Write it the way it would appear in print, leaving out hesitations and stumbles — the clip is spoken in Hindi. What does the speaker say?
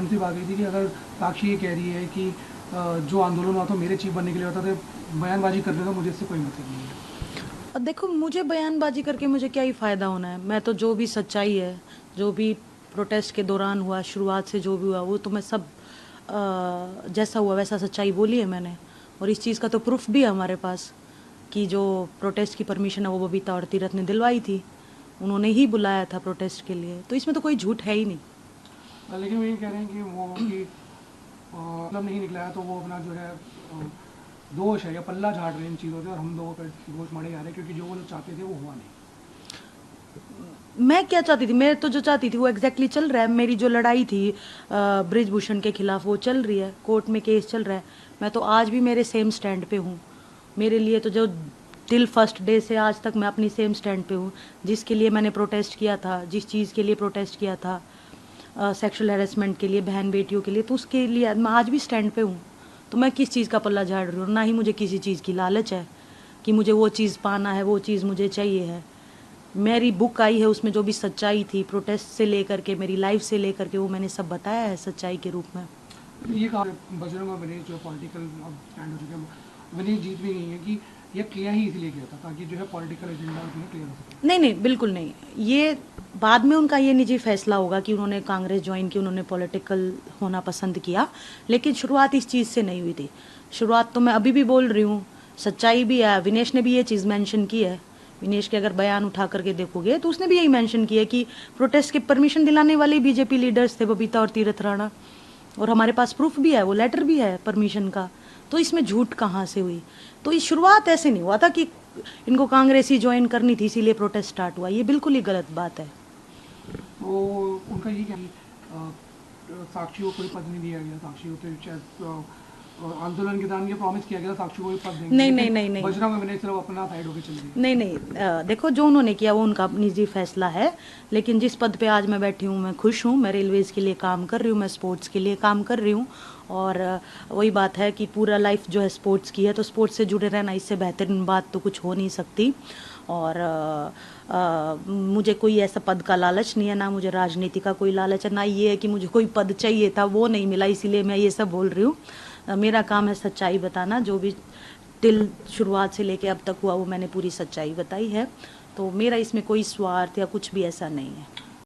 ठंड सी बात हुई थी कि अगर साक्षी ये कह रही है कि जो आंदोलन हुआ था मेरे चीफ बनने के लिए होता था, बयानबाजी करने का मुझे इससे कोई मतलब नहीं है। अब देखो, मुझे बयानबाजी करके मुझे क्या ही फ़ायदा होना है। मैं तो जो भी सच्चाई है, जो भी प्रोटेस्ट के दौरान हुआ, शुरुआत से जो भी हुआ, वो तो मैं सब जैसा हुआ वैसा सच्चाई बोली है मैंने। और इस चीज़ का तो प्रूफ भी है हमारे पास कि जो प्रोटेस्ट की परमिशन है वो बबीता और तीरथ ने दिलवाई थी। उन्होंने ही बुलाया था प्रोटेस्ट के लिए, तो इसमें तो कोई झूठ है ही नहीं। लेकिन वो ये कह रहे हैं कि वो कि मतलब नहीं निकला है तो वो अपना जो है दोष है या पल्ला झाड़ रहे हैं इन चीज़ों से, और हम लोगों पर दोष मारे जा रहे हैं क्योंकि जो वो लोग चाहते थे वो हुआ नहीं। मैं क्या चाहती थी, मैं तो जो चाहती थी वो एग्जैक्टली चल रहा है। मेरी जो लड़ाई थी ब्रिजभूषण के खिलाफ, वो चल रही है, कोर्ट में केस चल रहा है। मैं तो आज भी मेरे सेम स्टैंड पे हूँ। मेरे लिए तो जो टिल फर्स्ट डे से आज तक मैं अपनी सेम स्टैंड पे हूँ। जिसके लिए मैंने प्रोटेस्ट किया था, जिस चीज़ के लिए प्रोटेस्ट किया था, सेक्सुअल हैरेसमेंट के लिए, बहन बेटियों के लिए, तो उसके लिए मैं आज भी स्टैंड पे हूँ। तो मैं किस चीज़ का पल्ला झाड़ रही हूँ? ना ही मुझे किसी चीज़ की लालच है कि मुझे वो चीज़ पाना है, वो चीज़ मुझे चाहिए है। मेरी बुक आई है, उसमें जो भी सच्चाई थी प्रोटेस्ट से लेकर के, मेरी लाइफ से लेकर के, वो मैंने सब बताया है सच्चाई के रूप में। ये कहा बजरंग और विनीत जो पॉलिटिकल अब स्टैंड हो चुके हैं, विनीत जीत भी गई है कि ये किया ही इसलिए किया था ताकि जो है पॉलिटिकल एजेंडा उसमें क्लियर हो सके। नहीं नहीं, बिल्कुल नहीं। ये बाद में उनका ये निजी फैसला होगा कि उन्होंने कांग्रेस ज्वाइन की, उन्होंने पॉलिटिकल होना पसंद किया। लेकिन शुरुआत इस चीज़ से नहीं हुई थी। शुरुआत तो मैं अभी भी बोल रही हूँ, सच्चाई भी है। विनेश ने भी ये चीज़ मेंशन की है। विनेश के अगर बयान उठा करके देखोगे तो उसने भी यही मेंशन किया कि प्रोटेस्ट की परमिशन दिलाने वाले बीजेपी लीडर्स थे, बबीता और तीरथ राणा। और हमारे पास प्रूफ भी है, वो लेटर भी है परमिशन का। तो इसमें झूठ कहाँ से हुई? तो ये शुरुआत ऐसे नहीं हुआ था कि इनको कांग्रेस ही ज्वाइन करनी थी इसीलिए प्रोटेस्ट स्टार्ट हुआ। ये बिल्कुल ही गलत बात है। तो उनका ये क्या साक्षी को कोई पद नहीं दिया गया, साक्षी को तो शायद आंदोलन के दौरान ये प्रॉमिस किया गया साक्षी को कोई पद देंगे, नहीं नहीं लेकिन नहीं नहीं बजरंग और विनीत सिर्फ अपना साइड होकर चल रही है। नहीं नहीं, देखो, जो उन्होंने किया वो उनका निजी फैसला है। लेकिन जिस पद पे आज मैं बैठी हूँ, मैं खुश हूँ। मैं रेलवेज़ के लिए काम कर रही हूँ, मैं स्पोर्ट्स के लिए काम कर रही हूँ। और वही बात है कि पूरा लाइफ जो है स्पोर्ट्स की है, तो स्पोर्ट्स से जुड़े रहना, इससे बेहतरीन बात तो कुछ हो नहीं सकती। और मुझे कोई ऐसा पद का लालच नहीं है, ना मुझे राजनीति का कोई लालच है, ना ये है कि मुझे कोई पद चाहिए था वो नहीं मिला इसीलिए मैं ये सब बोल रही हूँ। मेरा काम है सच्चाई बताना। जो भी टिल शुरुआत से लेके अब तक हुआ वो मैंने पूरी सच्चाई बताई है। तो मेरा इसमें कोई स्वार्थ या कुछ भी ऐसा नहीं है।